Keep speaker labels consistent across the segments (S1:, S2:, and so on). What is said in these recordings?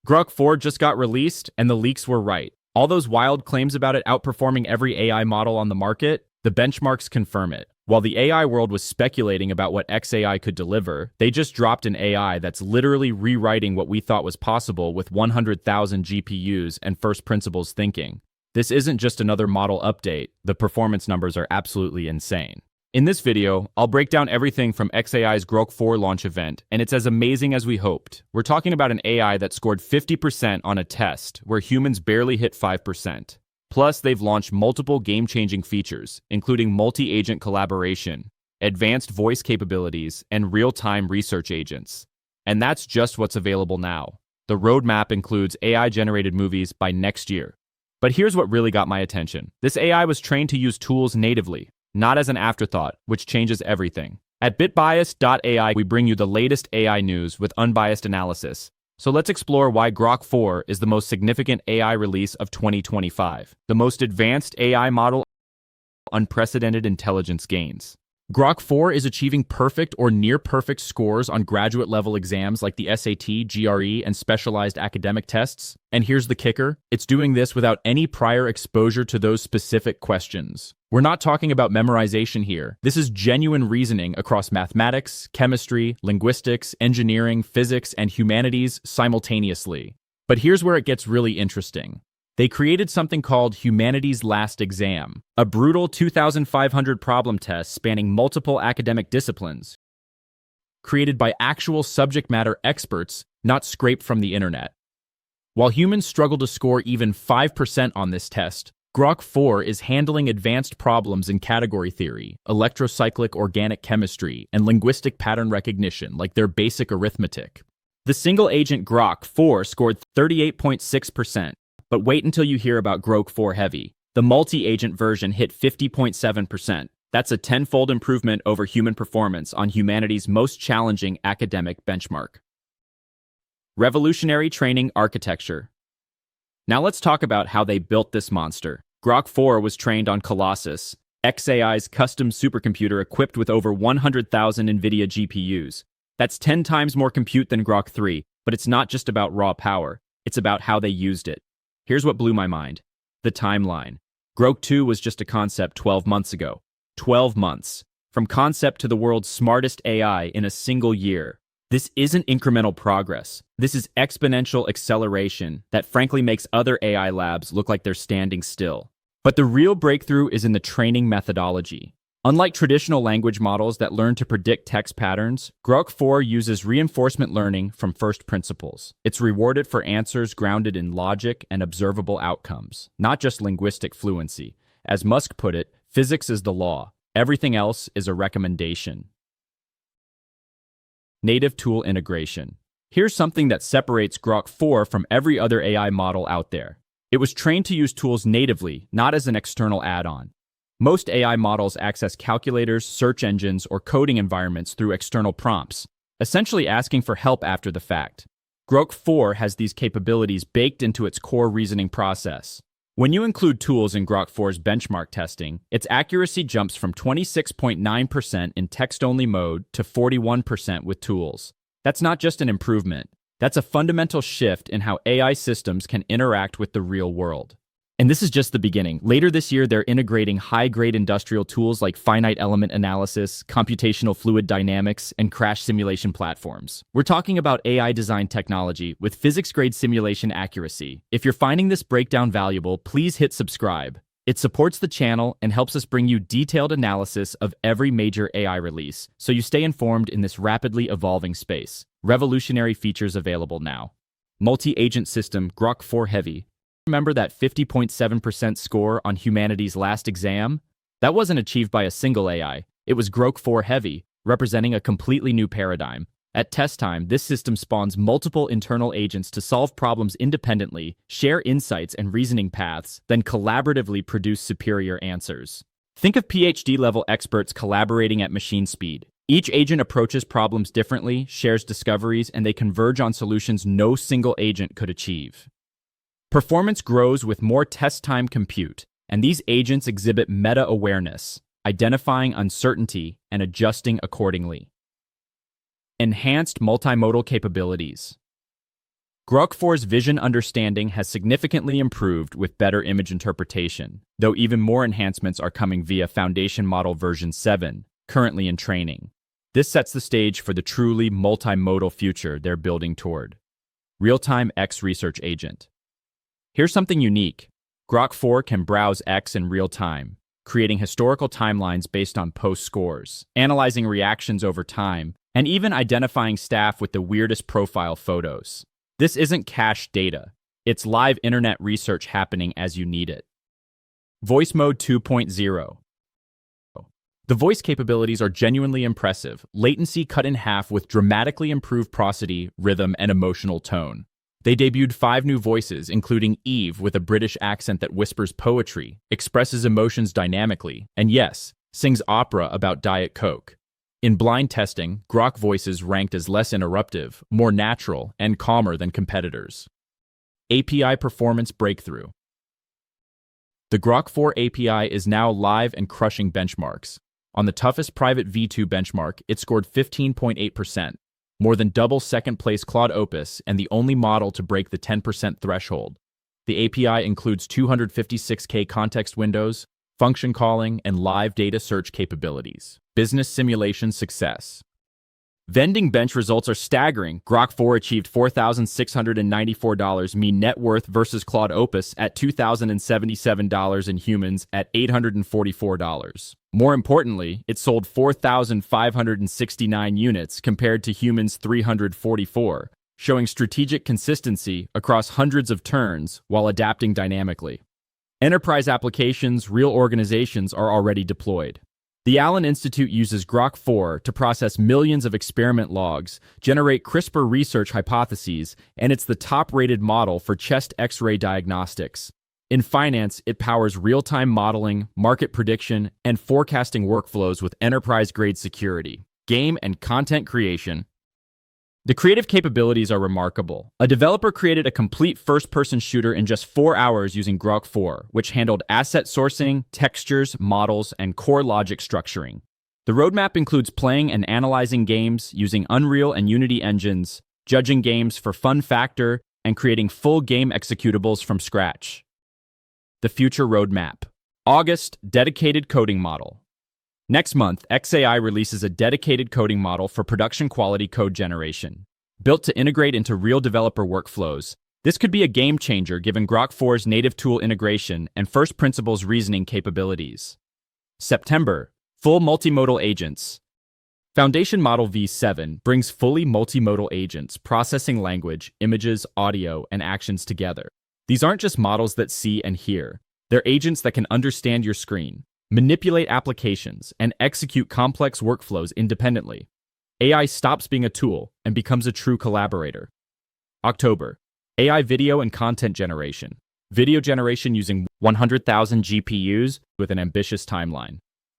S1: Grok 4 just got released, and the leaks were right. All those wild claims about it outperforming every AI model on the market, the benchmarks confirm it. While the AI world was speculating about what XAI could deliver, they just dropped an AI that's literally rewriting what we thought was possible with 100,000 GPUs and first principles thinking. This isn't just another model update, the performance numbers are absolutely insane. In this video, I'll break down everything from XAI's Grok 4 launch event, and it's as amazing as we hoped. We're talking about an AI that scored 50% on a test, where humans barely hit 5%. Plus, they've launched multiple game-changing features, including multi-agent collaboration, advanced voice capabilities, and real-time research agents. And that's just what's available now. The roadmap includes AI-generated movies by next year. But here's what really got my attention. This AI was trained to use tools natively, not as an afterthought, which changes everything. At bitbias.ai, we bring you the latest AI news with unbiased analysis. So let's explore why Grok 4 is the most significant AI release of 2025. The most advanced AI model, unprecedented intelligence gains. Grok 4 is achieving perfect or near-perfect scores on graduate-level exams like the SAT, GRE, and specialized academic tests. And here's the kicker, it's doing this without any prior exposure to those specific questions. We're not talking about memorization here. This is genuine reasoning across mathematics, chemistry, linguistics, engineering, physics, and humanities simultaneously. But here's where it gets really interesting. They created something called Humanities Last Exam, a brutal 2,500 problem test spanning multiple academic disciplines, created by actual subject matter experts, not scraped from the internet. While humans struggle to score even 5% on this test, Grok 4 is handling advanced problems in category theory, electrocyclic organic chemistry, and linguistic pattern recognition like their basic arithmetic. The single-agent Grok 4 scored 38.6%. But wait until you hear about Grok 4 Heavy. The multi-agent version hit 50.7%. That's a tenfold improvement over human performance on humanity's most challenging academic benchmark. Revolutionary training architecture. Now let's talk about how they built this monster. Grok 4 was trained on Colossus, XAI's custom supercomputer equipped with over 100,000 NVIDIA GPUs. That's 10 times more compute than Grok 3, but it's not just about raw power. It's about how they used it. Here's what blew my mind. The timeline. Grok 2 was just a concept 12 months ago. 12 months. From concept to the world's smartest AI in a single year. This isn't incremental progress. This is exponential acceleration that frankly makes other AI labs look like they're standing still. But the real breakthrough is in the training methodology. Unlike traditional language models that learn to predict text patterns, Grok 4 uses reinforcement learning from first principles. It's rewarded for answers grounded in logic and observable outcomes, not just linguistic fluency. As Musk put it, physics is the law. Everything else is a recommendation. Native tool integration. Here's something that separates Grok 4 from every other AI model out there. It was trained to use tools natively, not as an external add-on. Most AI models access calculators, search engines, or coding environments through external prompts, essentially asking for help after the fact. Grok 4 has these capabilities baked into its core reasoning process. When you include tools in Grok 4's benchmark testing, its accuracy jumps from 26.9% in text-only mode to 41% with tools. That's not just an improvement. That's a fundamental shift in how AI systems can interact with the real world. And this is just the beginning. Later this year, they're integrating high-grade industrial tools like finite element analysis, computational fluid dynamics, and crash simulation platforms. We're talking about AI design technology with physics-grade simulation accuracy. If you're finding this breakdown valuable, please hit subscribe. It supports the channel and helps us bring you detailed analysis of every major AI release, so you stay informed in this rapidly evolving space. Revolutionary features available now. Multi-agent system Grok 4 Heavy. Remember that 50.7% score on humanity's last exam? That wasn't achieved by a single AI. It was Grok 4 Heavy, representing a completely new paradigm. At test time, this system spawns multiple internal agents to solve problems independently, share insights and reasoning paths, then collaboratively produce superior answers. Think of PhD-level experts collaborating at machine speed. Each agent approaches problems differently, shares discoveries, and they converge on solutions no single agent could achieve. Performance grows with more test time compute, and these agents exhibit meta-awareness, identifying uncertainty and adjusting accordingly. Enhanced multimodal capabilities. Grok 4's vision understanding has significantly improved with better image interpretation, though even more enhancements are coming via Foundation Model version 7, currently in training. This sets the stage for the truly multimodal future they're building toward. Real-time X Research Agent. Here's something unique. Grok 4 can browse X in real time, creating historical timelines based on post scores, analyzing reactions over time, and even identifying staff with the weirdest profile photos. This isn't cached data. It's live internet research happening as you need it. Voice Mode 2.0. The voice capabilities are genuinely impressive, latency cut in half with dramatically improved prosody, rhythm, and emotional tone. They debuted 5 new voices, including Eve with a British accent that whispers poetry, expresses emotions dynamically, and yes, sings opera about Diet Coke. In blind testing, Grok voices ranked as less interruptive, more natural, and calmer than competitors. API Performance Breakthrough. The Grok 4 API is now live and crushing benchmarks. On the toughest private V2 benchmark, it scored 15.8%, more than double second-place Claude Opus and the only model to break the 10% threshold. The API includes 256K context windows, function calling, and live data search capabilities. Business simulation success. Vending bench results are staggering. Grok 4 achieved $4,694 mean net worth versus Claude Opus at $2,077 and humans at $844. More importantly, it sold 4,569 units compared to humans' 344, showing strategic consistency across hundreds of turns while adapting dynamically. Enterprise applications, real organizations are already deployed. The Allen Institute uses Grok 4 to process millions of experiment logs, generate CRISPR research hypotheses, and it's the top-rated model for chest X-ray diagnostics. In finance, it powers real-time modeling, market prediction, and forecasting workflows with enterprise-grade security, game and content creation. The creative capabilities are remarkable. A developer created a complete first-person shooter in just 4 hours using Grok 4, which handled asset sourcing, textures, models, and core logic structuring. The roadmap includes playing and analyzing games using Unreal and Unity engines, judging games for fun factor, and creating full game executables from scratch. The future roadmap. August, dedicated coding model. Next month, xAI releases a dedicated coding model for production-quality code generation. Built to integrate into real developer workflows, this could be a game-changer given Grok 4's native tool integration and first principles reasoning capabilities. September, full multimodal agents. Foundation Model V7 brings fully multimodal agents processing language, images, audio, and actions together. These aren't just models that see and hear. They're agents that can understand your screen, manipulate applications, and execute complex workflows independently. AI stops being a tool and becomes a true collaborator. October, AI video and content generation. Video generation using 100,000 GPUs with an ambitious timeline.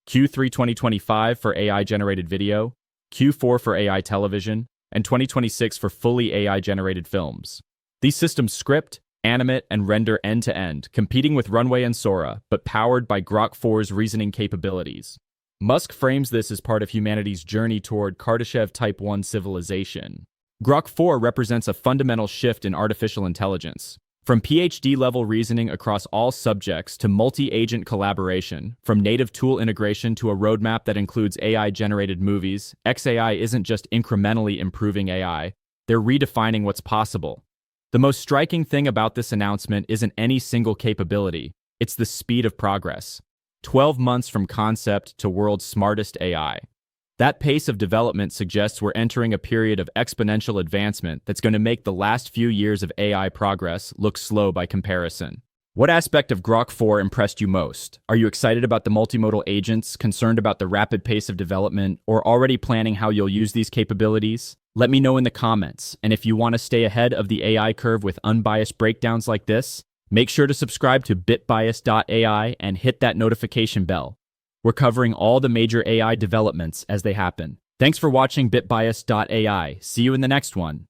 S1: Q3 2025 for AI-generated video, Q4 for AI television, and 2026 for fully AI-generated films. These systems script, animate, and render end-to-end, competing with Runway and Sora, but powered by Grok 4's reasoning capabilities. Musk frames this as part of humanity's journey toward Kardashev Type 1 civilization. Grok 4 represents a fundamental shift in artificial intelligence. From PhD-level reasoning across all subjects to multi-agent collaboration, from native tool integration to a roadmap that includes AI-generated movies, xAI isn't just incrementally improving AI, they're redefining what's possible. The most striking thing about this announcement isn't any single capability, it's the speed of progress. 12 months from concept to world's smartest AI. That pace of development suggests we're entering a period of exponential advancement that's going to make the last few years of AI progress look slow by comparison. What aspect of Grok 4 impressed you most? Are you excited about the multimodal agents, concerned about the rapid pace of development, or already planning how you'll use these capabilities? Let me know in the comments, and if you want to stay ahead of the AI curve with unbiased breakdowns like this, make sure to subscribe to bitbias.ai and hit that notification bell. We're covering all the major AI developments as they happen. Thanks for watching bitbias.ai. See you in the next one.